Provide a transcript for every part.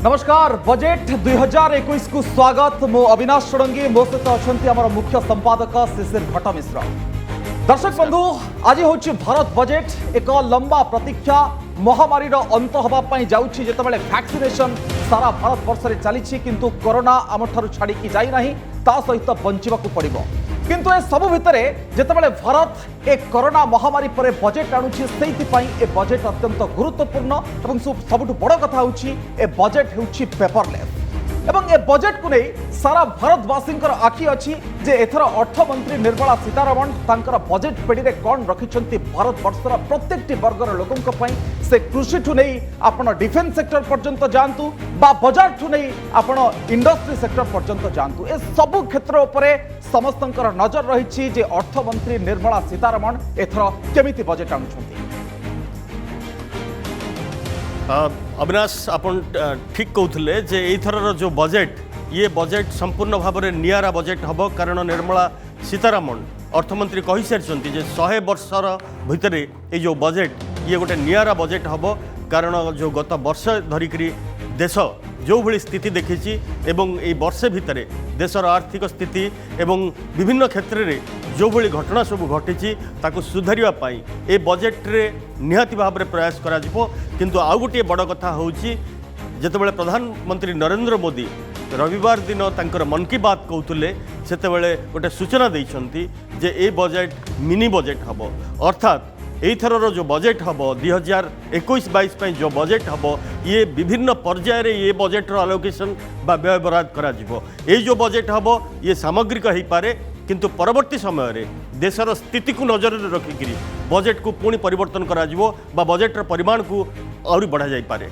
नमस्कार बजेट 2021 को स्वागत। मो अविनाश षडंगी मो सहित अच्छा मुख्य संपादक शिशिर भट्ट मिश्र। दर्शक बंधु आज हूँ भारत बजेट एक लंबा प्रतीक्षा महामारी अंत होगापाई जाऊँगी जितेबाला वैक्सीनेशन सारा भारत वर्ष में चली किंतु कोरोना आम ठार छाड़ी जाना ता सहित बंचवाक पड़ो किंतु ए सब भितर जितेबाला भारत एक कोरोना महामारी पर बजेट आणुछि से बजेट अत्यंत गुरुत्वपूर्ण और सबुठ बड़ कथा होछि ए बजेट होछि पेपरलेस एवं ए बजेट को नहीं सारा भारतवासी आखि अच्छी जे एथर अर्थमंत्री निर्मला सीतारमण तांकर बजेट पेड़ी रे कौन रखिछंती भारत वर्षर प्रत्येक वर्गर लोकंक पई से कृषि ठू नहीं आपण डिफेन्स सेक्टर पर्यंत जांतु बा बाजार ठू नहीं आपण इंडस्ट्री सेक्टर पर्यंत जांतु ए सब क्षेत्र उपरे समस्तंकर नजर रही जे अर्थमंत्री निर्मला सीतारमण एथर केमिति बजेट आणुछंती। अविनाश आपन ठीक कहते जे एथर जो बजेट ये बजेट संपूर्ण भाव में नियारा बजेट हम कारण निर्मला सीतारमण अर्थमंत्री कही सारी जे 100 वर्षर भितर ये जो बजेट ये गोटे नियारा बजेट हम कारण जो गत वर्ष धरिक देश जो भली स्थिति देखी एवं ये वर्षे भितर देशर आर्थिक स्थिति एवं विभिन्न क्षेत्र में जो भली घटना सब घटी ताकू सुधारिया ए बजेट रे निहाती भाव में प्रयास करा जिवो। किंतु आउ गोटे बड़ कथा होउची जेतेबेले प्रधानमंत्री नरेंद्र मोदी रविवार दिन तांकर मन की बात कहते सेतेबेले गोटे सूचना देइछंती जे ए बजेट मिनी बजेट हबो अर्थात एथर जो बजेट हम 2021-22 जो बजेट हम ये विभिन्न पर्यायर ये बजेट आलोकेशन बा व्यय बराद करा जिवो। ये जो बजेट हम ये सामग्रिक हो पारे किंतु परवर्ती समय रे देशर स्थिति को नजर में रखिक बजेट को पुणी परिवर्तन करा जिवो बा बजेटर परिमाण को और बढ़ा जाई पारे।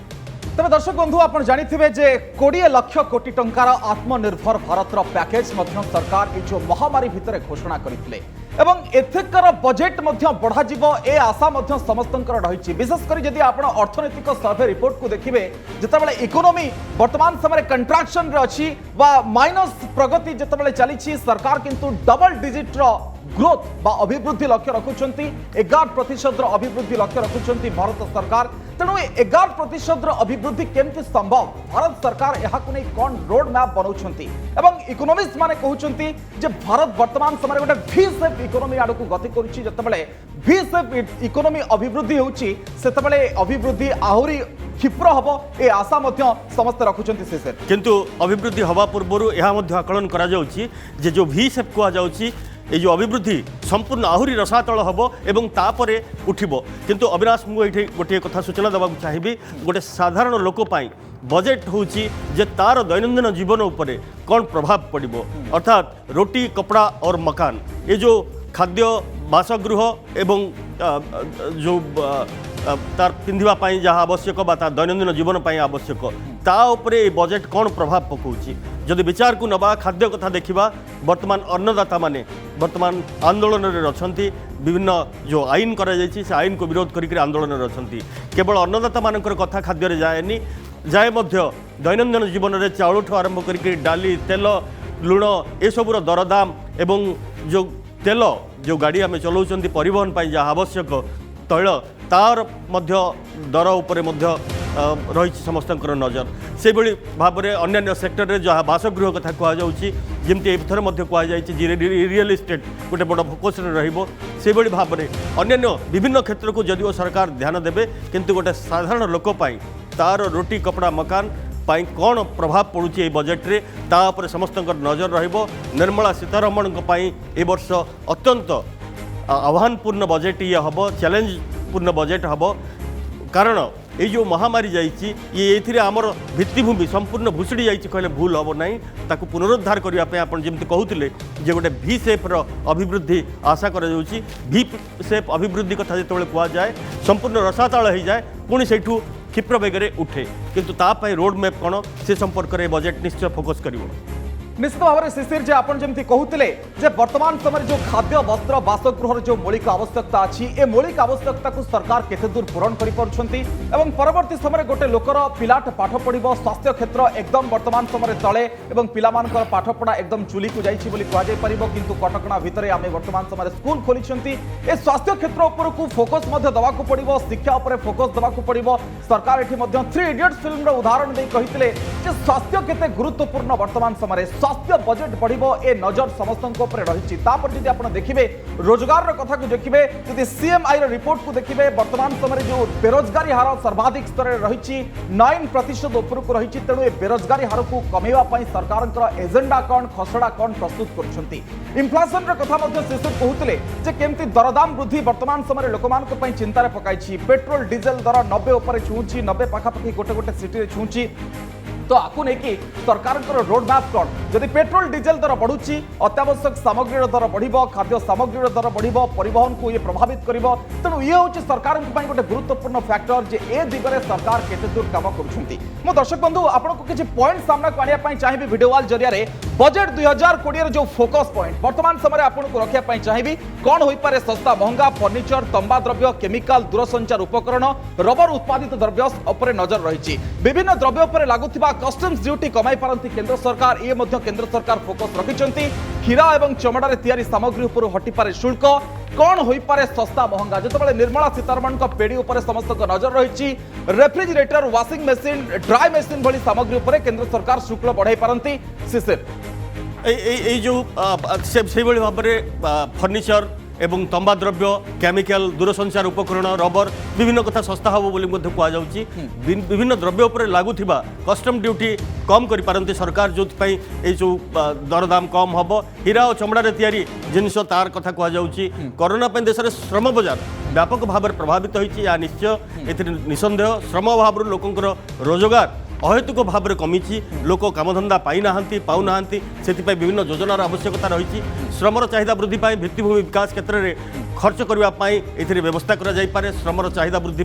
तबे दर्शक बंधु आप जानिथिबे जे 20 लाख कोटी टंकार आत्मनिर्भर भारतर पैकेज मध्य सरकार ये जो महामारी भितर घोषणा करथिले एवं एथेकर बजेट मध्य बढ़ा जिवो ए आशा मध्य समस्तंकर रहिछि। विशेषकर यदि आपण अर्थनैतिक सर्वे रिपोर्ट को देखिबे जेतेबेले इकोनॉमी वर्तमान समय कंट्राक्शन रे अछि बा माइनस प्रगति जेतेबेले चलीछि सरकार किंतु डबल डिजिट रो ग्रोथ बा अभिवृद्धि लक्ष्य रखुंट 11% अभिवृद्धि लक्ष्य रखुंट भारत सरकार। तेणु 11% अभिवृद्धि केमती संभव भारत सरकार यह कौन रोड मैप बनाऊँच एवं इकोनोमिस्ट माने कहते जे भारत वर्तमान समय गोटे भी सेप इकोनोमी आड़ को गति करते भी सेप इकोनोमी अभिवृद्धि होती अभिवृद्धि आहरी क्षिप्र हम ए आशा समस्त रखुंट से किंतु अभिवृद्धि हवा पूर्व यह आकलन करा जे जो भी सेप कहुच्छी ये जो अभिवृद्धि संपूर्ण आहरी रसातल हम एवं तापर उठिबो। किंतु अविनाश मुझे गोटे कथा सूचना देवाक चाहिए गोटे साधारण लोक बजेट होची जे तार दैनंदिन जीवन उपरे कौन प्रभाव पड़िबो अर्थात रोटी कपड़ा और मकान ये जो खाद्य बासगृह एवं जो तार पिंधिबा जहाँ आवश्यक बा तार दैनंदिन जीवन आवश्यक ता उपरे ये बजेट कौन प्रभाव पकाउची जदि विचार को नबा खाद्य कथा देखा वर्तमान अन्नदाता माने वर्तमान आंदोलन में रचंती विभिन्न जो आईन करा जायछि से आईन को विरोध करके आंदोलन में रचंती केवल अन्नदाता मानकर कथा खाद्य रे जाएनी जाए मध्य दैनंदिन जीवन में चाउल ठू आरंभ करके डाली तेल लुण ए सबुर दरदाम एवं जो तेल जो गाड़ी आम चलाउछंती परिवहन पाई जहाँ आवश्यक तैल तार मध्य दर उपरे मध्य रही समस्तंकर नजर से भली भाव में अन्य सेक्टर में जहाँ बासगृह कथा कहुच्छी जमी एथर कहुई रियल इस्टेट गोटे बड़ फोकस से भली भाव में अन्य विभिन्न क्षेत्र को जदिव सरकार ध्यान देवे किंतु गोटे साधारण लोक तार रोटी कपड़ा मकान पाई कौन प्रभाव पड़ुची ये बजेट रे तापर समस्त नजर रहिबो। निर्मला सीतारमण ए वर्ष अत्यंत आह्वानपूर्ण बजेट ये हम चैलेंजपूर्ण बजेट हम कारण ये जो महामारी जाइए ये आमर भित्तिभूमि संपूर्ण भूषुड़ी जाइए कहले भूल हम ना ताकू पुनरुद्धार करने आपन जमी कहते जे गोटे भी सेप्र अभिवृद्धि आशा कर भी सेप अभिवृद्धि कथा जो कहुए संपूर्ण रसातल हो जाए पुणी से क्षिप्र बेगर उठे किंतु तापाई रोड मैप कौन से संपर्क में बजेट निश्चय फोकस करिवो। निश्चित भाव में शिशिर जे आपन जमती कहूतिले जे वर्तमान समय जो खाद्य वस्त्र बासगृहर जो मौलिक आवश्यकता अच्छी ए मौलिक आवश्यकता को सरकार केते दूर पूरण करि पारुछंती एवं परवर्ती समय गोटे लोकर पिलाट पाठ पढ़िबो स्वास्थ्य क्षेत्र एकदम वर्तमान समय तले एवं पिलामानकर पाठ पढ़ा एकदम चुली को जाइछि बोली कुआ जाय परिबो किंतु कटकणा भितरे आमे वर्तमान समय स्कूल खोलिछंती ए स्वास्थ्य क्षेत्र ऊपर को फोकस मध्य दवा को पड़िबो शिक्षा ऊपर फोकस दवा को पड़िबो सरकार एठी मध्य 3 इडियट्स फिल्म रो उदाहरण दे कहितले जे स्वास्थ्य केते गुरुत्वपूर्ण वर्तमान समय स्वास्थ्य बजेट बढ़िबो ए नजर समस्तक ऊपर रहिछि तापर जदि आपण देखिबे रोजगार रो कथा को देखिबे जदि सीएमआई रो रिपोर्ट को देखिबे वर्तमान समय जो बेरोजगारी हार सर्वाधिक स्तर रे रहिछि 9% ऊपर को रहिछि तेणु ए बेरोजगारी हार को कमेवा पई सरकारक एजेंडा कोन खसडा कोन प्रस्तुत करछंती इन्फ्लेशन रो कथा मध्ये शेष कहउतले जे केमती दरदाम वृद्धि वर्तमान समय लोकमानक पई चिंता रे पकाइछि पेट्रोल डीजल दर 90 ऊपर छुंछि 90 पाखापाखि गोटे सिटी रे छुंछि तो आपको नहीं सरकार रोड मैप कौन जदि पेट्रोल डीजल दर बढ़ुची अत्यावश्यक सामग्री दर बढ़ खाद्य सामग्री दर बढ़ परिवहन को ये प्रभावित कर तेणु ये हूँ सरकार गोटे गुरुत्वपूर्ण फैक्टर जे ए दिगरे सरकार केते दूर काम कर मो दर्शक बंधु आपको किसी पॉइंट सामना को आने चाहिए वीडियो वाल जरिया बजेट 2020 जो फोकस पॉइंट वर्तमान समय आपको रखा चाहिए कौन हो पारे सस्ता महंगा फर्निचर तंबा द्रव्य केमिकल दूरसंचार उपकरण रबर उत्पादित द्रव्य उपर नजर रही विभिन्न द्रव्य उपर लागुवा कस्टम्स ड्यूटी कमाई पारती केंद्र सरकार ये केंद्र सरकार फोकस रखिंट हीरा एवं चमड़ारे तैयारी सामग्री उपर हटी पारे शुल्क कौन हो पारे सस्ता महंगा जो निर्मला सीतारमण पेड़ी उपर समस्त नजर रही refrigerator washing machine dry machine भली सामग्री उपर केंद्र सरकार शुल्क बढ़ाई पारती शिशिर जो भाव में फर्निचर एवं तंबा द्रव्य केमिकल दूरसंचार उपकरण रबर विभिन्न कथा सस्ता हम बोली कहुच्छी विभिन्न द्रव्य उपर लागुवा कस्टम ड्यूटी कम कर सरकार जो जो दरदाम कम हम हीरा और चमड़ारे तैयारी जिनस तार कथा कहुच्छी कोरोना देश में श्रम बजार व्यापक भाव में प्रभावित होती निश्चय ए निसंदेह श्रम अभाव लोकंर रोजगार अहेतुक भाव में कमी लोक कामधंदा पाईना पाऊना से विभिन्न योजनार आवश्यकता रही श्रमर चाहिदा वृद्धि भित्तिभूमि विकास क्षेत्र में खर्च करने व्यवस्था करे श्रमर चाहिदा वृद्धि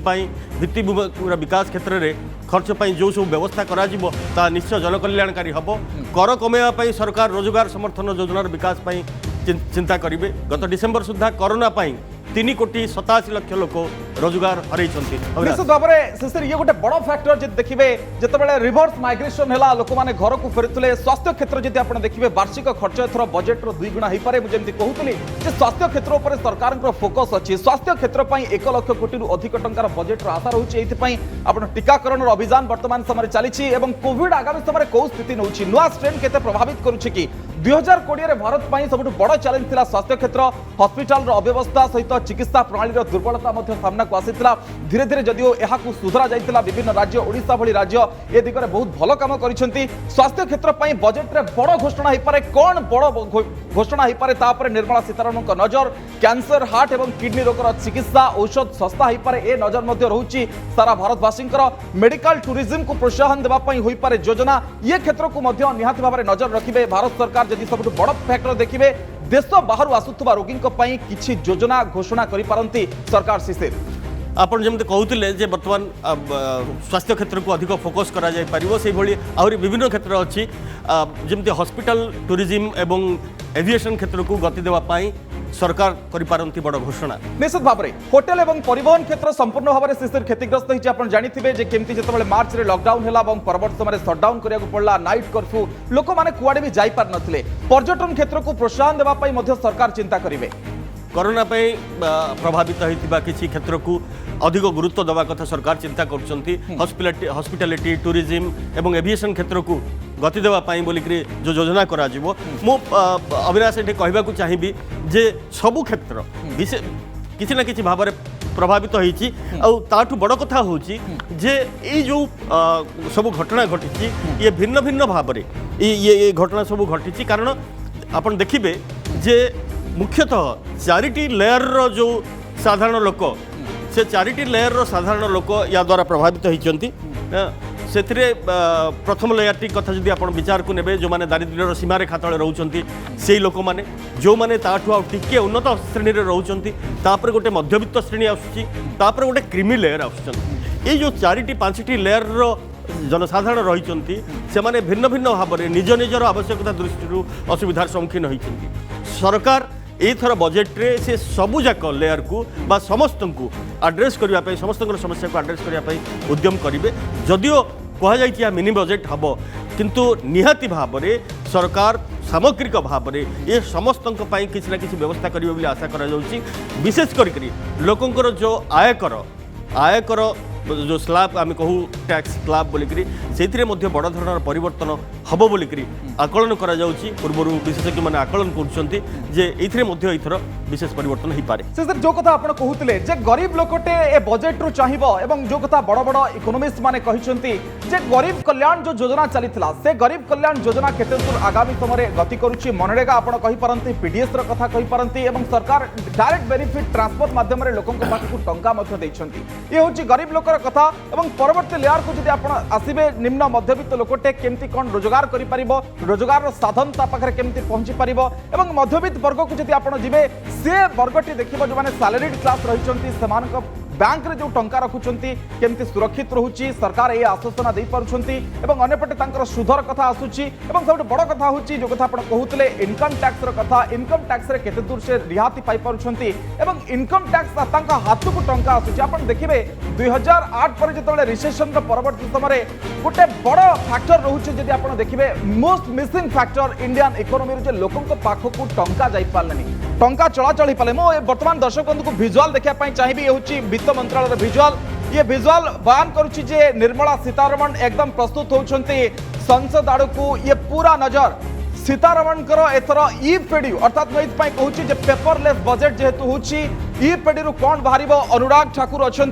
भित्तिभूमि विकास क्षेत्र में खर्च जो सब व्यवस्था करा निश्चय जनकल्याणकारी हम कर कमेवाई सरकार रोजगार समर्थन योजनार विकास चिंता करेंगे गत डिसेम्बर सुधा कोरोना 3,87,00,000 लोक रोजगार हरई निश्चित भाव में शिशिर ये गोटे बड़ फैक्टर जो देखिए जिते रिभर्स माइग्रेशन है लोक मैंने घर को फेरुले स्वास्थ्य क्षेत्र जब आप देखिए वार्षिक खर्च एथर बजेट 2 गुणा हो पारे मुझे कहूली स्वास्थ्य क्षेत्र पर सरकार फोकस अच्छी स्वास्थ्य क्षेत्र 1 लाख कोटी अधिक टंकार बजेट आशा रही आप टीकाकरण अभियान वर्तमान समय चली कोविड आगामी समय कौ स्थिति नौ नुआ स्ट्रेन के प्रभावित करुच्ची 2020 भारत सब बड़ चैलेंज था स्वास्थ्य क्षेत्र हस्पिटाल अव्यवस्था सहित चिकित्सा प्रणाली दुर्बलता सामना को आसीला धीरे धीरे जदिओ यह सुधरा जाइतिला विभिन्न राज्य ओडिशा भली राज्य ए दिगरे बहुत भल काम करिसेंती स्वास्थ्य क्षेत्र पई बजेट रे बड़ घोषणा हो पारे कौन बड़ घोषणा हो पारे तापर निर्मला सीतारमण का नजर कैंसर हार्ट एवं किडनी रोगर चिकित्सा औषध सस्ता हो पारे ए नजर मध्य रहुची सारा भारतवासी मेडिकल टूरिज्म को प्रोत्साहन देवा पई होई पारे योजना ये क्षेत्र को मध्य निहाती भाव में नजर रखिबे भारत सरकार जदि सब बड़ फैक्टर देखिए देश बाहर आसुवा रोगी किसी योजना घोषणा करि सरकार शिशिर आपन जमते कहते जे वर्तमान स्वास्थ्य क्षेत्र को अधिक फोकस करा जाय परिबो से भली आहुरी विभिन्न क्षेत्र अच्छी जमते हॉस्पिटल टूरिज्म एवं एविएशन क्षेत्र को गति देवा पाई सरकार करिपारंती बड़ घोषणा निश्चित भाव में होटेल एवं परिवहन क्षेत्र संपूर्ण भाव में शिशिर क्षतिग्रस्त होती आप जानिथिबे जे केमती जेतबेले मार्च रे लॉकडाउन हैला एवं परवर्त समय शटडाउन करिया को पड़ला नाइट कर्फ्यू लोक माने कुआडे भी जाई पार नथिले पर्यटन क्षेत्र को प्रोत्साहन देवा पई मध्य सरकार चिंता करिवे कोरोना प्रभावित होता किसी क्षेत्र को अधिक गुरुत्व देवा कथा सरकार चिंता करछंती हॉस्पिटैलिटी टूरिज्म एवं एविएशन क्षेत्र को गति देवा पाई बोलिक जो योजना करा जिवो मो अविनाश ये कहवाक चाहिए जे सबु क्षेत्र किसी ना किसी भाव में प्रभावित होती ताठू बड़ कथा हूँ जे ये जो सब घटना घटी ये भिन्न भिन्न भाव में ये घटना सब घटी कारण आपन देखिए जे मुख्यतः चारिटी लेयर रो जो साधारण लोक से चारिटी लेयर रो साधारण लोक या द्वारा प्रभावित होती से प्रथम लेयर टी कथा जब आप विचार को नेबे जो माने दारिद्र्यर सीमारेखा तले रोचंती से लोक माने जो माने ताठू आ टिके उन्नत श्रेणी रे रोचंती तापर गोटे मध्यवित्त श्रेणी आसुची तापर गोटे क्रीमी लेयर आसुचंती ये जो चारिटी पांचटी लेयर रो जनसाधारण रही से भिन्न भिन्न भाव में निज निजर आवश्यकता दृष्टि असुविधार सम्मुखीन होती सरकार एथर बजेट रे से सबुजाक लेयर को बा समस्त को आड्रेस करने समस्त समस्या को आड्रेस करने उद्यम करेंगे जदियो कहुई मिनी बजेट हम किंतु निहाती भाव में सरकार सामग्रिक भाव में ये समस्त किसी ना किसी व्यवस्था करेंगे आशा करा विशेष कर लोकंर जो आयकर जो स्लैब आम कहू टैक्स स्लैब बोलिकी से बड़ धरण परिवर्तन हम बोलिकी आकलन करा पूर्व विशेषज्ञ मैंने आकलन कर विशेष परिवर्तन हो पारे से सर जो कथा आप कहते जे गरीब लोकटे ए बजेट रु चाहिबो एवं जो कथा बड़ बड़ इकोनोमिस्ट माने कहिसंती जे गरीब कल्याण जो योजना चलीथिला से गरीब कल्याण योजना केते दूर आगामी समय गति करूची मनरेगा आपण कहि पारंती पीडीएस रो कथा कहि पारंती एवं सरकार डायरेक्ट बेनिफिट ट्रांसपोर्ट माध्यम रे लोकन को पाखु टंका मध्य दैछंती ये होची गरीब लोकर कथा एवं परवर्ती लेयर को जदि आपण आसीबे निम्न मध्यवित्त लोकटे केमती कोन रोजगार करि परिबो रोजगार साधन ता पाखरे केमती पहुंची परिबो एवं मध्यवित्त वर्ग को जदि आपण जिबे से वर्गटी देखिबो जो माने सैलरीड क्लास रहिचंती समान बैंक रे जो टंका रखुचंती केमती सुरक्षित रहुची सरकार ए आश्वासन दे पारुचंती एवं अन्यपटे तांकर सुधर कथा आसुची एवं सबसे बड़ कथा होची जो कथा आपण कहउतले इनकम टैक्स रो कथा इनकम टैक्स रे केते दूर से रिहाती पाई पारुचंती एवं इनकम टैक्स तांका हाथ को टंका आसुची आपण देखिबे 2008 पर जतले रिसेशन रो परवर्ती समय गोटे बड़ फैक्टर रहुची जदि आपण देखिबे most missing factor Indian economy रे जे लोकन को पाखो को टंका जाई पारलेनी टंका चलाचल पाले मो वर्तमान दर्शक बंधु को विजुअल देखा चाहिए ये हूँ वित्त मंत्रालय विजुअल ये विजुअल बयान करुच्ची जे निर्मला सीतारमण एकदम प्रस्तुत होती संसद आड़ को ये पूरा नजर सीतारमण एथर ई पेडी अर्थात मुझे कहूँ पेपरलेस बजेट जेहेतु होची ई पेडी कौन बाहर अनुराग ठाकुर अच्छा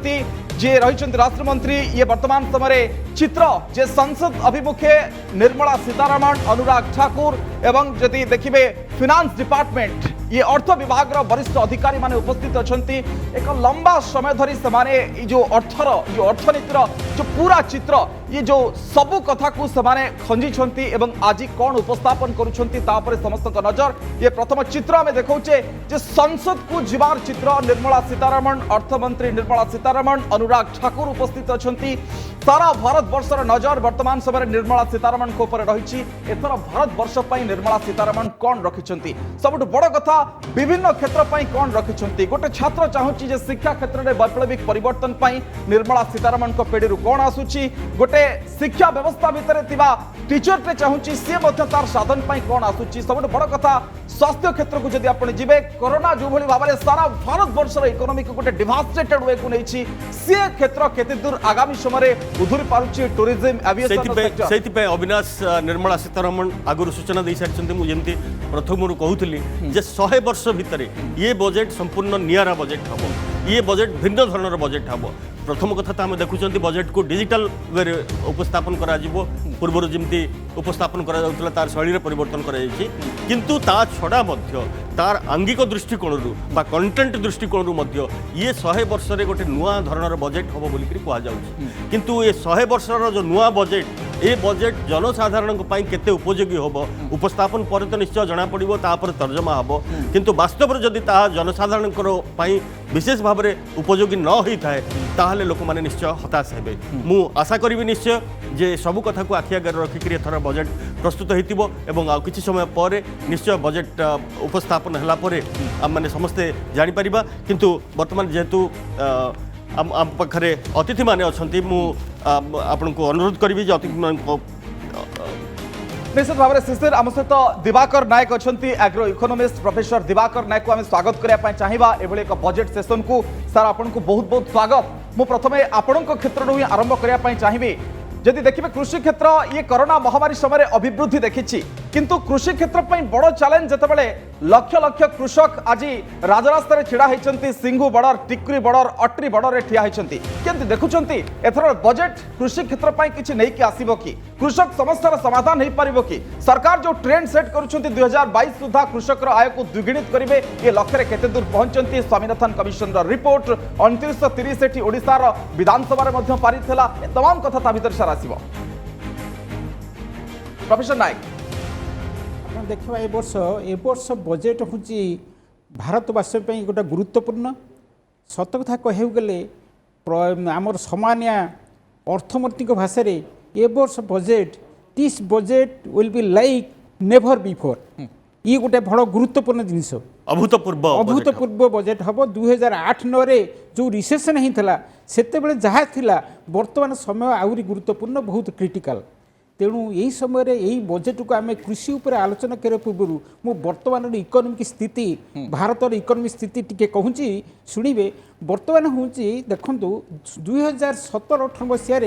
जे रही राष्ट्रमंत्री ये वर्तमान समय चित्र जे संसद अभिमुखे निर्मला सीतारमण अनुराग ठाकुर एवं जदि देखिए फिनांस डिपार्टमेंट ये अर्थ विभाग वरिष्ठ अधिकारी माने उपस्थित अच्छा एक लंबा समय धरी से जो अर्थनीतिर जो पूरा चित्र ये जो सबु कथा को सेमाने खंजी एवं आज कौन उपस्थापन करुछंती तापर समस्त नजर ये प्रथम चित्र आम देखौचे जे संसद को जीवार चित्र निर्मला सीतारमण अर्थमंत्री निर्मला सीतारमण अनुराग ठाकुर उपस्थित अच्छा सारा भारत वर्षर नजर वर्तमान समय निर्मला सीतारमण को ऊपर रही एथर भारत वर्ष पर निर्मला सीतारमण कौन रखिंट सबुठ बड़ कथा विभिन्न क्षेत्र पर कौन रखिंट गोटे छात्र चाहूँगी जे शिक्षा क्षेत्र में वैप्लविक परिवर्तन पर निर्मला सीतारमण को पेड़ी कौन आसूची गोटे शिक्षा व्यवस्था भितर टीचर टे चाहूँगी सी तार साधन पर कौन आसूची सबुठ बड़ कथा स्वास्थ्य क्षेत्र को जब आप जी कोरोना जो भाव में सारा भारत वर्षर इकोनॉमी को गोटे डिवास्टेटेड वे को नहीं सी क्षेत्र केते दूर आगामी समय उधुरी पारुची टूरिज्म एविएशन से अविनाश निर्मला सीतारमण आगुरी सूचना दे सारी मुझे प्रथम कहूली 100 वर्ष भितर ये बजेट संपूर्ण नियारा बजेट हम ये बजेट भिन्न धरण बजेट हम प्रथम कथा तो आम देखुं बजेट को डिजिटल वे उपस्थापन करा पूर्व जमी उपस्थापन करा तार शैली परिवर्तन किंतु ता छड़ा तार आंगिक दृष्टिकोण बा कंटेंट दृष्टिकोण ये 100 वर्ष रे गोटे नुआ धरणर बजेट हम बोलिक कहुच्छे किंतु ये 100 वर्षर जो नुआ बजेट ये बजेट जनसाधारण केते उपयोगी हम उपस्थापन पर तो निश्चय जना पड़ो तापर तर्जमा हम किंतु वास्तव जदि जनसाधारण विशेष भाव में उपयोगी न होता है ताहले लोक मैंने निश्चय हताश हे मु आशा करी निश्चय जे सबु कथा को आखि आगे रखिक एथर बजेट प्रस्तुत होइतिबो एवं आ किछि समय पर निश्चय बजेट उपस्थापन हला परे आम माने समस्ते जानि परिबा किंतु वर्तमान जेहेतु आम पाखरे अतिथि माने अछंती मु आपनको अनुरोध करी जे अतिथि मान निश्चित भाव में शिशिर आम सहित दिवाकर नायक अच्छा एग्रो इकोनोमिस्ट प्रोफेसर दिवाकर नायक को आम स्वागत करने चाहिए एभली एक बजेट सेशन को सर आपन को बहुत बहुत स्वागत मु प्रथमे आपण क्षेत्र ही आरंभ करने चाहिए जदि देखिए कृषि क्षेत्र ये कोरोना महामारी समय अभिवृद्धि देखी किंतु कृषि क्षेत्र बड़ चैलेंज जितेबाला लक्ष लक्ष कृषक आज राजरास्तार छिड़ा होती सिंगु बॉर्डर टिकुरी बॉर्डर अट्री बॉर्डर में ठिया होती केमती देखुंत एथर बजेट कृषि क्षेत्र किसी नहीं आसब कि कृषक समस्यार समाधान हो पार कि सरकार जो ट्रेंड सेट कर 2022 सुधा कृषक आय को द्विगुणित करेंगे ये लक्ष्य केते दूर पहुंचती स्वामीनाथन कमिशन रिपोर्ट 2930 ओडिशार विधानसभा पारित तमाम कथा भर सार आसब प्रोफेसर नायक देखा ए वर्ष बजेट हूँ भारतवासी गोटे गुरुत्वपूर्ण सत कथा कहू गले आमर सामान्य अर्थमंत्री भाषा ए वर्ष budget this budget will be like never before ये गोटे बड़ गुरुत्वपूर्ण जिनस अभूतपूर्व अभूतपूर्व बजेट हम 2008-9 रे जो रिसेसन होता से जहाँ थिला वर्तमान समय आहुरी गुरुत्वपूर्ण बहुत क्रिटिकल तेणु यही समय यही बजेट को आम कृषि उपर आलोचना करने पूर्व मु वर्तमान इकोनॉमिक स्थिति भारतर इकोनॉमिक स्थिति टिके कहूँ शुणवे वर्तमान हूँ देखु 2017-18 मसीह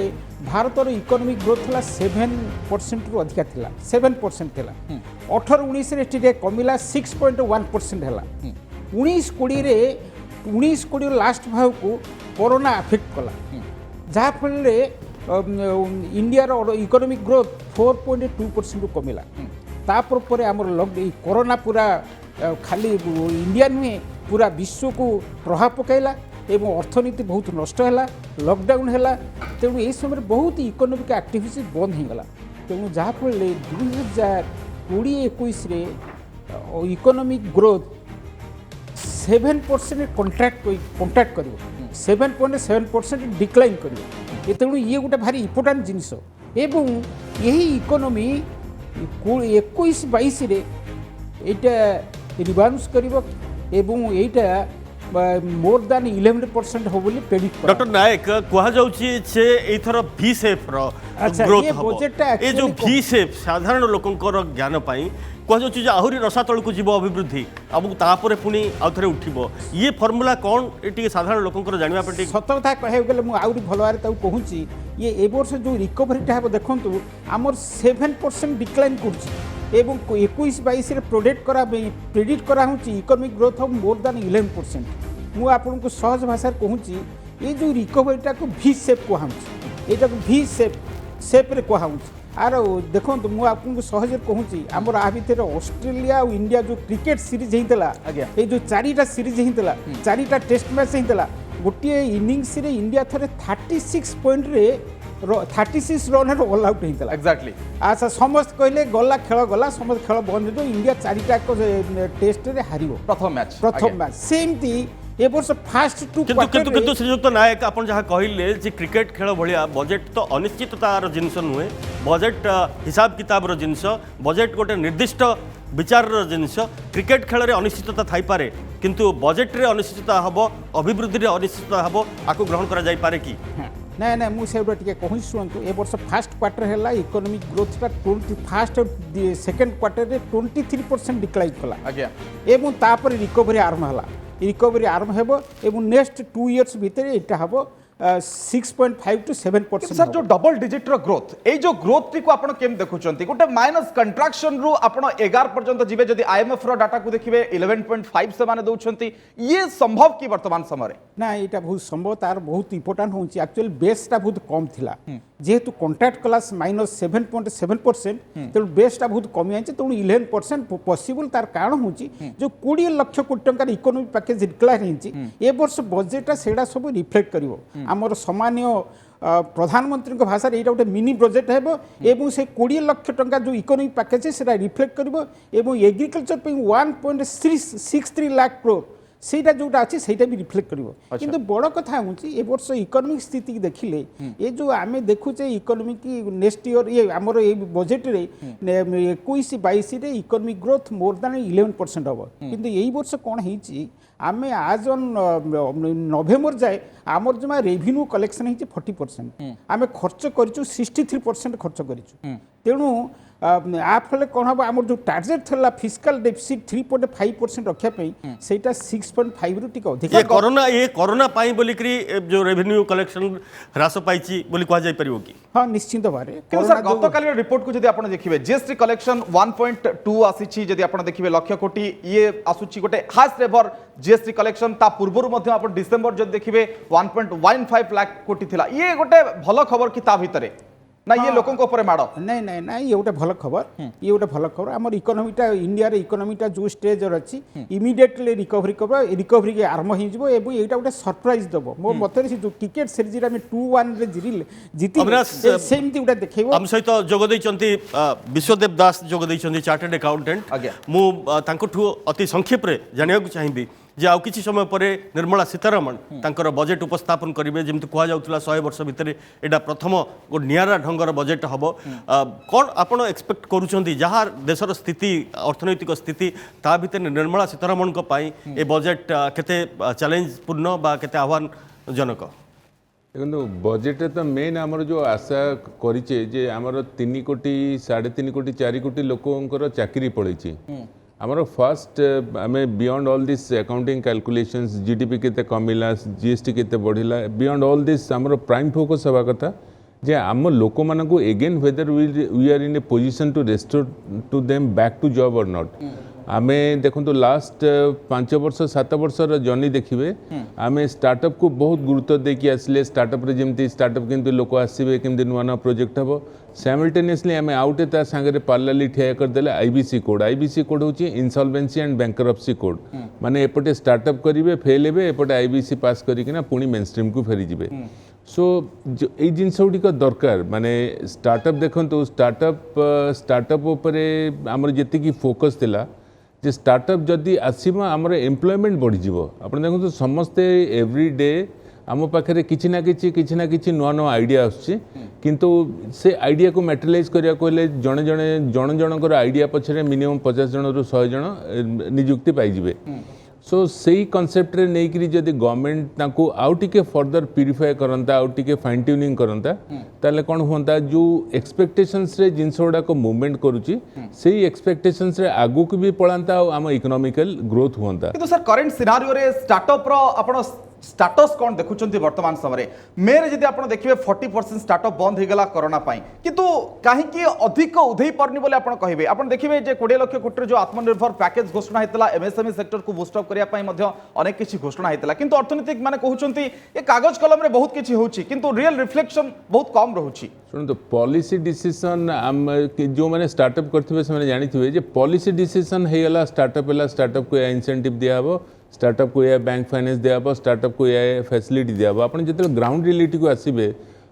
भारतर इकोनॉमिक ग्रोथ है 7% रु अधिका थिला 7% थिला 18-19 कमिला 6.1% है 19-20 लास्ट भाव को कोरोना अफेक्ट कला जहाँफल इंडियार इकोनॉमिक ग्रोथ 4.2% रु कमिला तापर आमर कोरोना पूरा खाली इंडिया नुहे पूरा विश्व को प्रभाव पकईला एवं अर्थनीति बहुत नष्ट है लॉकडाउन है तेणु यही समय बहुत इकोनॉमिक एक्टिविटी बंद होगला तेणु जहाँफल 2020-21 इकोनॉमिक ग्रोथ 7% कंट्राक्ट कर 7.7% डिक्लाइन कर तेणु ये गोटे भारी इम्पोर्टाट जिनस एवं यही इकोनॉमी 21-22 यहाँ रिबाउंस कर मोर दैन 11% हो बोली प्रेडिक्ट डॉक्टर नायक कहर भी सेफ ये बजेटटा ये जो भी सेफ साधारण लोकंर ज्ञान पाई कहुच्छे आहरी रसा तल को जीव अभिवृद्धि आमको पुणी आउ थे उठब ये फर्मूला कौन ये साधारण लोकंर जाना सत कथा कह गले मुझे भल भाव कहूँ ये ए वर्ष जो रिकवरीटा हम देखूँ आमर 7% डिक्लाइन कर 21-22 प्रेडिक्ट कराऊँ economic growth of more than 11% मुझे आपको सहज भाषा कहूँ ये जो रिकवरीटा को भी सेप कहूँ यहाँ भी सेप रे कहूँ आर देखो मुझे आपको सहज कहूँ आमर आ भितर ऑस्ट्रेलिया और इंडिया जो क्रिकेट सीरीज होता ये जो 4टा सीरीज होता 4टा टेस्ट मैच होता गोटे इनिंग्स रे इंडिया थे 36 पॉइंट रे 36 रन ऑल आउट होता एक्जाक्टली अच्छा समस्त कहले गला खेल गला समस्त खेल बंद हो इंडिया 4टा टेस्ट रे हार प्रथम मैच सेमती ए वर्ष फास्ट टू किंतु श्रीजुक्त नायक आप जहाँ कहले क्रिकेट खेल भाया बजेट तो अनिश्चिततार जिनस नुहे बजेट हिसाब किताब जिनस बजेट गोटे निर्दिष्ट विचार जिनस क्रिकेट खेल में अनिश्चितता थाईपे किंतु बजेट रे अनिश्चितता हम अभिवृद्धि रे अनिश्चितता हम आपको ग्रहण करा जाई पारे कि ना ना मुझे कहूँ शुणु ए वर्ष फास्ट क्वार्टर है economic growth fast second quarter रे 23% डिक्लाइन कला एवं तापर रिकवरी आरंभ है रिकवरी आरंभ हो नेक्स्ट 2 इयर्स भितर यहाँ हम 6.5 to 7%। सर जो डबल डिजिट रो ग्रोथ ए जो ग्रोथ टी को आपण केम देखुचंती गोटे माइनस कंट्राक्शन रु आपण 11 पर्यंत जिवे जदि आईएमएफ रो डाटा को देखिबे 11.5 से माने दउछंती ये संभव की वर्तमान समय रे ना एटा बहुत संभव तार बहुत इंपोर्टेंट होची एक्चुअली बेसटा बहुत कम थिला जेहेतु कॉन्ट्रैक्ट क्लास -7.7% तेणु बेसटा बहुत कमी आइছে तेणु 11% पॉसिबल तार कारण होची जो 20 लाख कोटी टंका इकोनॉमिक पैकेज डिक्लेयर होची ए वर्ष बजेटटा सेडा सब रिफ्लेक्ट करिवो आमर सामान्य प्रधानमंत्री भाषा ये गोटे मिनी बजेट है से 20 लाख टंका जो इकोनॉमिक पैकेज है रिफ्लेक्ट कर एग्रीकल्चर 1.63 लाख करोड़ सेटा जोटा अच्छे सेटा भी रिफ्लेक्ट कर किंतु बड़ कथा हूँ ए वर्ष इकोनॉमिक स्थिति देखिले ये जो आम देखुचे इकोनॉमिक नेक्स्ट ईयर ये आमर ये बजेट रे 21-22 रे इकोनॉमिक ग्रोथ मोर दैन 11% हम किंतु यही वर्ष कौन होती आम आज ऑन नवेम्बर जाए आमर जमा रेभिन्यू कलेक्शन होती 40% आम खर्च कर 63% खर्च कर तेणु आ फल कौन हम आम जो टार्गेट था फिस्काल डेफिसिट 3.5% रखापी से 6.5 रु टिक अधिक ये कोरोना पाई बोलिकरी जो रेवेन्यू कलेक्शन ह्रास पाई बोली कह जाय परिवो कि हां निश्चित भारे सर गत काली रिपोर्ट को जदि आपण देखिबे जीएसटी कलेक्शन 1.2 आसीछि जदि आपण देखिबे लाख कोटी ये आसुछि गोटे हाईएस्ट एवर जीएसटी कलेक्शन ता पूर्वरु मध्ये आपण डिसेंबर जदि देखिबे 1.15 लाख कोटी थिला ये गोटे भलो खबर कि ता भितरे ना ये लोगों को ऊपर माड़ नहीं नहीं ना ये गोटे भल खबर ये गोटे भल खबर आम इकोनॉमीटा इंडिया रे इकोनॉमीटा जो स्टेज अच्छी इमिडिएटली रिकवरी के आरंभ हो यहाँ गोटे सरप्राइज दब मो मत जो टिकेट सीरीज आम 2-1 जीति सेमती गोटे देखेब आम सहित जोगद विश्वदेव दास जोगद चार्टर्ड अकाउंटेंट मु अति संक्षेप रे जानिया चाहिए जे आउ किछि समय पर निर्मला सीतारमण तांकर बजेट उपस्थापन करेंगे जमी कहला 100 वर्ष भितर एटा प्रथम गो नियारा ढंगर बजेट हम कौन आपण एक्सपेक्ट करुँच जहाँ देशर स्थिति अर्थनैतिक स्थिति ता भितर निर्मला सीतारमण ए बजेट केते चैलेंजपूर्ण बा केते आह्वान जनक देखो बजेट तो मेन आमर जो आशा करिचे जे आमर 3 कोटी 3.5 कोटी 4 कोटी लोकंकर चाकरी पड़े आमर फर्स्ट आम beyond all this accounting calculations GDP केते कमिला जीएसटी केते बढ़िला बियॉन्ड ऑल दिस आमर प्राइम फोकस हवा कथा जे आम लोक मानक again whether we are in a position to restore to them back to job or not आमे देखो लास्ट 5 वर्ष 7 वर्ष जर्नी देखिए आमे स्टार्टअप को बहुत गुरुत्व देकी आसले स्टार्टअप रे जेमती स्टार्टअप केमती लोक आसबे केमती नुआ नुआ प्रोजेक्ट हम साइमल्टेनियसली आमे आउटे ता सांगरे पार्लाली ठिया करदेले आईबीसी कोड होची इंसॉल्वेंसी एंड बैंकरप्सी कोड माने एपटे स्टार्टअप करिवे फेल हेबे एपटे आईबीसी पास करिकिना पुणी मेन स्ट्रीम को फेरी जिवे सो ये जिनस गुड़िक दरकार माने स्टार्टअप देखो स्टार्टअप उपरे आमर जेतिकी फोकस थिला जे स्टार्टअप जदि आसब आमर एम्प्लॉयमेंट बढ़ीज आप देखो समस्ते एवरी डे आम पाखे किसी ना कि नुआ नुआ आइडिया आसुची किंतु से आइडिया को मैटेरियलाइज करिया कहले जन जनकर आइडिया पछरे मिनिमम 50 जन रु 100 जन नियुक्ति पाइजिबे सो सेही कॉन्सेप्ट रे नै करी जदि गवर्नमेंट ताको आउ टिके फर्दर प्यूरिफाई करंता आउ टिके फाइन ट्यूनिंग करंता ताले कोन होंता जो एक्सपेक्टेशंस रे जिंस गुडा को मूवमेंट करूची सेही एक्सपेक्टेशंस रे आगु को भी पळांता आम इकोनॉमिकल ग्रोथ होंता किंतु सर करंट सिनारियो रे स्टार्टअप रो आपण स्टाटस कौन देखुंती वर्तमान समय मे रे जदि आपण देखिबे 40% स्टार्टअप बंद हो गला कोरोना पाई किंतु काहेकि अधिक उधई परनी बोले आपण कहिबे आपण देखिबे जे 20 लाख कोटी जो आत्मनिर्भर पैकेज घोषणा हेतला एमएसएमई सेक्टर को बूस्ट अप करिया पाई मध्ये अनेक किछि घोषणा हेतला किंतु अर्थनीतिक माने कहउचंती ए कागज कलम रे बहुत किछि होउची किंतु रियल रिफ्लेक्शन बहुत कम रहउची सुन तो पॉलिसी डिसीजन जो मैंने स्टार्टअप करथिबे से जानिथिबे जे पॉलिसी डिसीजन हेला स्टार्टअप को इंसेंटिव दियाबो स्टार्टअप को या बैंक फाइनेंस दियाबो स्टार्टअप को या फैसिलिटी दियाबो आपण जते ग्राउंड रियलिटी को आसीबे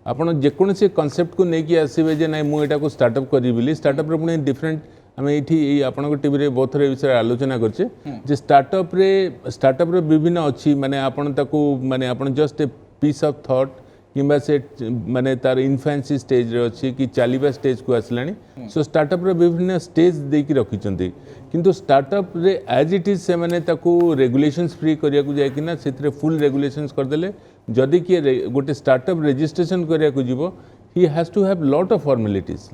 आपण जेकोनसी कांसेप्ट को नेकी आसीबे जे नाही मु एटा को स्टार्टअप करी बिली स्टार्टअप रे पुणी डिफरेंट आम ये आपण टीवी रे बहुत थोड़े विषय आलोचना करछे जे स्टार्टअप रे विभिन्न अच्छी माने आपण ताको माने आपण just a piece of thought किंबा से माने तार इन्फेंसी स्टेज रे अच्छी कि चलिबा स्टेज को आसलानी सो स्टार्टअप रे विभिन्न स्टेज देकी रखिचंती किंतु स्टार्टअप रे एज इट इज से माने ताको रेगुलेशंस फ्री करिया को जाय किना सेतरे फुल रेगुलेशंस कर देले जदि कि गोटे स्टार्टअप रजिस्ट्रेशन करिया को जीवो he has to have lot of formalities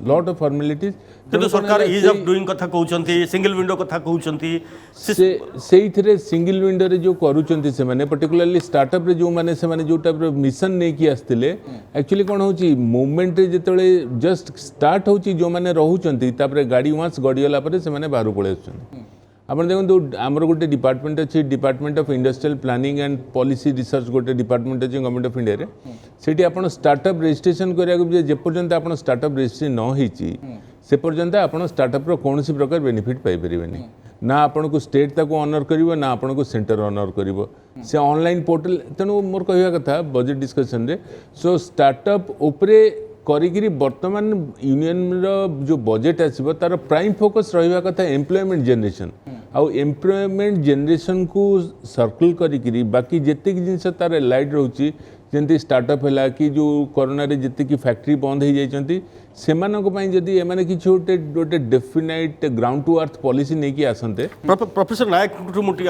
किंतु सरकार इज ऑफ डूइंग कथा कहउचंती सिंगल विंडो कथा कहउचंती से सिंगल विंडो रे जो करूचंती से माने पर्टिकुलरली स्टार्टअप रे जो माने से माने जो टाइप रो मिशन नै कि आस्तिले एक्चुअली कोन होची मूवमेंट रे जेतले जस्ट स्टार्ट होची जो माने रहउचंती तापरे गाड़ी वंस गडियला परे से माने बाहर पळे आछन आपण देखो आमर गोटे डिपार्टमेंट अच्छी department of industrial planning and policy research गोटे डिपार्टमेंट अच्छी गवर्नमेंट ऑफ इंडिया रे सेठी आपण स्टार्टअप रजिस्ट्रेशन करिया जे पर्यंत आपण स्टार्टअप रजिस्ट्रेशन न होईची से पर्यंत आपण स्टार्टअप रो कोनोसी प्रकार बेनिफिट पाई परिबेनी ना आपण को स्टेट ताको ऑनर करिवो ना आपण को सेंटर ऑनर करिवो से ऑनलाइन पोर्टल तेणु मोर कहवा कथा बजेट डिस्कशन रे सो स्टार्टअप ऊपरे करिगिरी वर्तमान यूनियन रो जो बजेट आसीबो तार प्राइम फोकस रहिबा कथा एम्प्लॉयमेंट जनरेशन आउ एम्प्लॉयमेंट जनरेशन को सर्कल करिगिरी बाकी जेते कि जिंस तार लाइट रहउची जेंती स्टार्टअप हैला कि जो कोरोना रे जेते कि फैक्ट्री बंद हो जाइचंती सेमानक पई जदी एमाने कि गोटे definite ground to earth policy नै कि आसंते प्रोफेसर नायक मुटी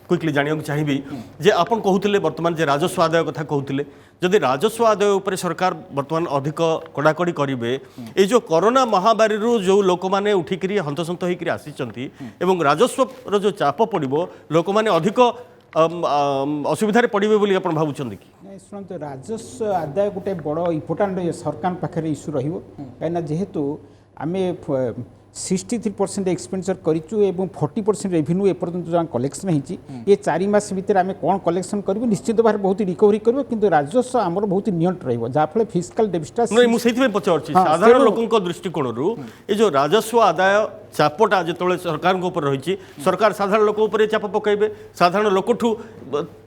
क्विकली जानिया चाहिए जे आपण कहूतिले वर्तमान जे राजस्व आदाय कथा कहूतिले जदि राजस्व आदाय उपर सरकार वर्तमान अधिक कड़ाकड़ी करेंगे ये जो कोरोना महामारी जो लोक मैंने उठिकी हंतसंत होकर आसी एवं राजस्व जो चाप पड़ो लोक मैंने अधिक असुविधा पड़े बोली आप भावुं कि शुणु राजस्व आदाय गोटे बड़ इम्पोर्टाट सरकार पाखे इश्यू रही जेहेतु आम 63% एक्सपेंडिचर करूँ और 40% रेवेन्यू एपर्यंत जो कलेक्शन होती ये 4 मास भितर आम कौन कलेक्शन करूँ निश्चित भाव बहुत रिकवरी कर कि राजस्व आमर बहुत नियंट रहा फिस्काल डेफिसिट मुझे पचार साधारण लोकों दृष्टिकोण ये जो राजस्व आदाय चापटा जो सरकार ऊपर रही सरकार साधारण लोक उपर चाप पकड़े साधारण लोकठू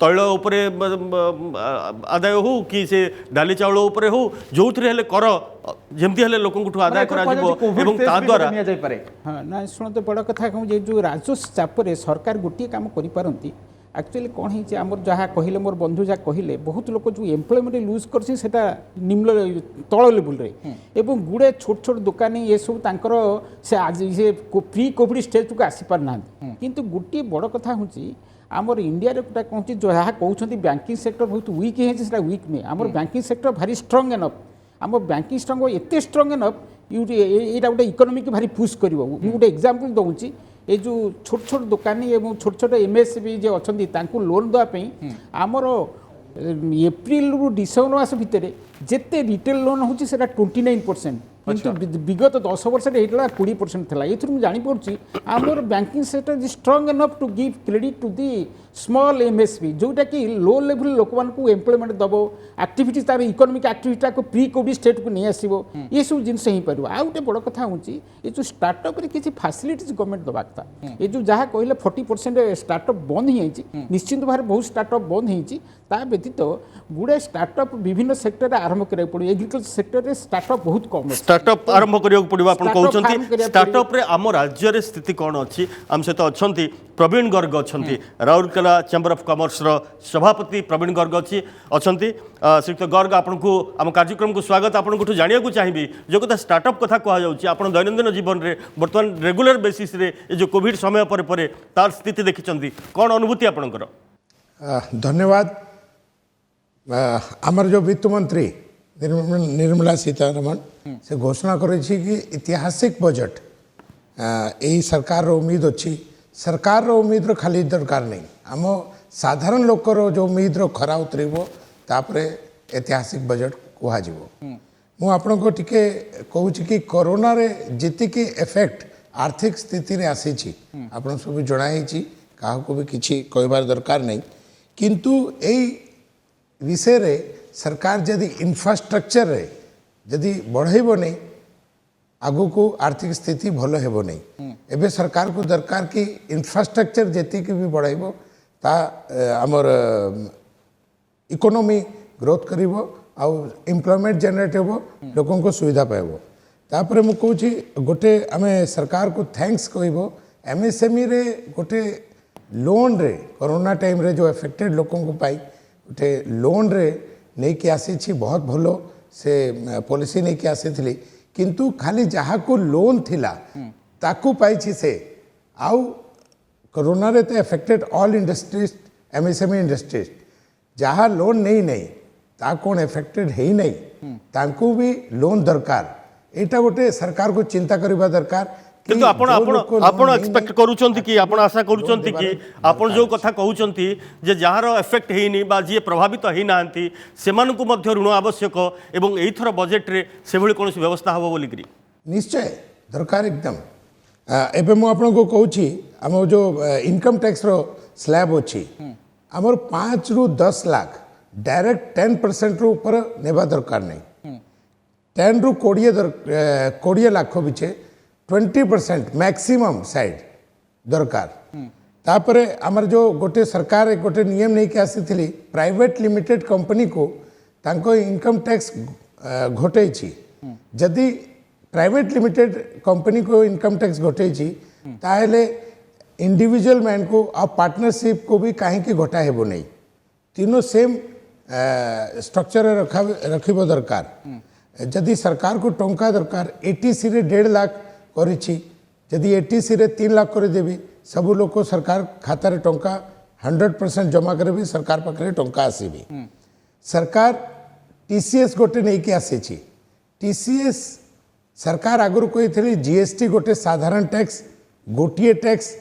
तैल उपर आदाय हो कि से डाली चाउल उपर हो जो कर जमती हेले लोकठू आदाय करा द्वारा हाँ ना शुणु बड़ कथा कहूँ जो राजस्व चापर सरकार गोटे काम करपारती एक्चुअली कौन है आमर जहाँ कहले मोर बंधु जहाँ कहले बहुत लोग जो एम्प्लॉयमेंट लूज कर निम्न तल लेवल रे एवं गुड़े छोट छोट दुकानी ये सब तांकर से आज से प्री कोविड स्टेज को आसी पार ना किंतु गोटे बड़ कथा हूँ आमर इंडिया गोटा कौन जहाँ कहते बैंकिंग सेक्टर बहुत वीक है वीक नहीं आमर बैंकिंग सेक्टर भारी स्ट्रंग एनफ आम बैंकिंग स्ट्रंग एत स्ट्रंग एनफ यहाँ गोटे इकोनॉमी भारी पुश कर गोटे एग्जांपल दूसरी ये जो छोट छोट दुकानी एवं छोट छोट एमएसएमई जो अच्छा लोन देवाई आमर एप्रिल रु डिसेम्बर मास भितर जिते रिटेल लोन होची 29% किंतु विगत 10 वर्ष होता 20% था ये जापी आमर banking sector is strong enough to give credit to the small MSP जोटा कि लो लेवल लोक मानू एम्प्लॉयमेंट दब एक्टिविटी तार इकोनॉमिक एक्टिविटी को प्री कोविड स्टेट को नहीं आसो ये सब जिन हो पार आ गए बड़ कथा हूँ ये जो स्टार्टअप किसी फैसिलिटीज गवर्नमेंट दवा था ये जो जहाँ कहले 40% स्टार्टअप बंद हो निश्चित भाव बहुत स्टार्टअप बंद हो व्यतीत गुड़े स्टार्टअप विभिन्न सेक्टर आरंभ करा पड़ो एग्रीकल्चर सेक्टर में स्टार्टअप बहुत कम स्टार्टअप आरंभ करा पड़ो आप कहते स्टार्टअप आम राज्य स्थिति कौन अच्छी आम सहित अच्छा प्रवीण गर्ग अच्छा राउरकेला चेम्बर ऑफ कॉमर्स सभापति प्रवीण गर्ग अच्छी अच्छा श्रीयुक्त गर्ग आपको आम कार्यक्रम को स्वागत आपको जाना चाहिए जो कथा स्टार्टअप कथा कह दैनंदिन जीवन में बर्तमान रेगुलर बेसिस रे जो कोविड समय पर तार स्थिति देखी कौन अनुभूति आपंकर धन्यवाद आमर जो वित्त मंत्री निर्मला सीतारमण से घोषणा करें कि ऐतिहासिक बजट यही सरकार उम्मीद अच्छी सरकार उम्मीद खाली दरकार नहीं आम साधारण लोकर जो उम्मीद खरा उतरब तापर ऐतिहासिक बजट कहुव मु आपण को टिके कहूँ कि कोरोना रे जीतिकी इफेक्ट आर्थिक स्थिति रे आसी आपण सब जनाई क्या भी किसी कहबार दरकार नहीं किंतु यही विषय रे सरकार जदि इंफ्रास्ट्रक्चर रे जदि बढ़ेब नहीं आगु को आर्थिक स्थिति भल हेब नहीं एबे सरकार को दरकार कि इंफ्रास्ट्रक्चर जेती भी बढ़ेब ता आमर इकोनॉमी ग्रोथ करिवो आउ एम्प्लॉयमेंट जनरेट हेबो लोकों को सुविधा पाइबो तापर मु कहूँ गोटे आमे सरकार को थैंक्स कहबो एमएसएमई रे गोटे लोन रे कोरोना टाइम रे जो अफेक्टेड लोकों को पाई गोटे लोन रे नहीं कि आसी बहुत भलो से पॉलिसी नहीं कि आसी थी किंतु खाली जहाँ को लोन थिला ताकू पाई से आउ कोरोना रे तो affected all industries MSME industries जहाँ लोन नहीं ता कौन अफेक्टेड है नहीं तांकू भी लोन दरकार एटा गोटे सरकार को चिंता करबा दरकार किंतु आपण एक्सपेक्ट करूछंती कि आपण आशा करूछंती कि आपण जो कथा कहउछंती जे जहार इफेक्ट हेनी बा जे प्रभावित हेई नांती सेमान को मध्य ऋण आवश्यक एवं एई थर बजेट रे से भली कोनोसी व्यवस्था हबो बोली करी निश्चय दरकार एकदम एबे मु आपण को कहूछि हम जो इनकम टैक्स रो स्लैब अछि हमर 5 रु 10 लाख डायरेक्ट 10% रो ऊपर नेबा दरकार नहीं 10 रु 20 लाख बिचे 20% मैक्सिमम साइड दरकार तापरे आमर जो गोटे सरकार गोटे नियम नहीं कि आसी थी प्राइवेट लिमिटेड कंपनी को तांको इनकम टैक्स घटे जदि प्राइवेट लिमिटेड कंपनी को इनकम टैक्स घटे ताहले इंडिविजुअल मैन को आ पार्टनरशिप को भी कहीं घटा हेबो नहीं तीनों सेम स्ट्रक्चर रखिबो दरकार जदि सरकार को टंका दरकार एटीसी रे 1.5 लाख करिछि जदि एटीसी रे 3 लाख कर देबी सब लोग को सरकार खाता रे टंका 100% जमा करबी सरकार पाखरे टंका आसीबी सरकार टीसीएस गोटे नहीं कि आसी टीसीएस सरकार आगुरी कही जीएसटी गोटे साधारण टैक्स गोटे टैक्स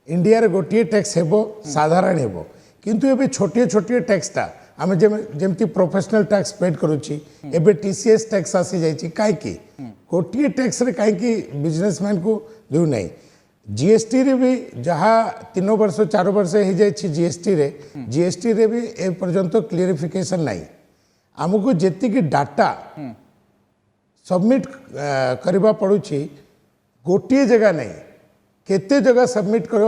इंडिया रे गोटे टैक्स हेबो साधारण हेबो किंतु एबे छोटे छोटे टैक्सटा आम जमती प्रोफेशनल टैक्स पेड करुच्ची एबे टीसीएस टैक्स आसी जाइए कहीं गोटे टैक्स रे कहीं बिजनेसमैन को दू नहीं जीएसटी रे भी जहाँ 3 वर्ष 4 वर्ष हो जाए जीएसटी रे भी ए पर्यंत क्लियरिफिकेशन नहीं आमको जेति डाटा सबमिट करबा पड़ुछि गोटे जगह नहीं केते जगह सबमिट करो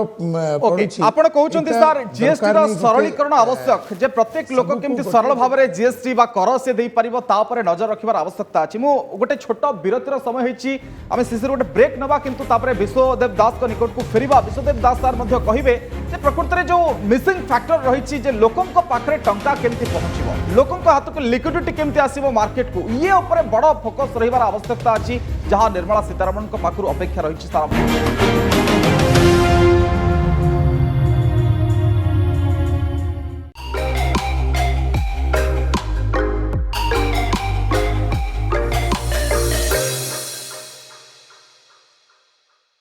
ओके आपण कहउछन्ती सर जीएसटी रो सरलीकरण आवश्यक जे प्रत्येक लोक केमति सरल भाव में जीएसटी बा कर से देई परिबो ता ऊपर नजर रखिबार आवश्यकता अछि मु गोटे छोट विरतिर समय हेछि आमे शिशिर गोटे ब्रेक नबा किंतु तापरे विश्वदेव दास को निकट को फेरिबा विश्वदेव दास सर मध्ये कहिबे जे प्रकृति रे जो मिसिंग फैक्टर रहिछि जे लोकन को पाखरे टंका केमति पहुंचिबो लोकन को हाथ को लिक्विडिटी केमति आसीबो मार्केट को ये ऊपर बड़ फोकस रहिबार आवश्यकता अछि जहां निर्मला सीतारमण को पाखरु अपेक्षा रहिछि सारा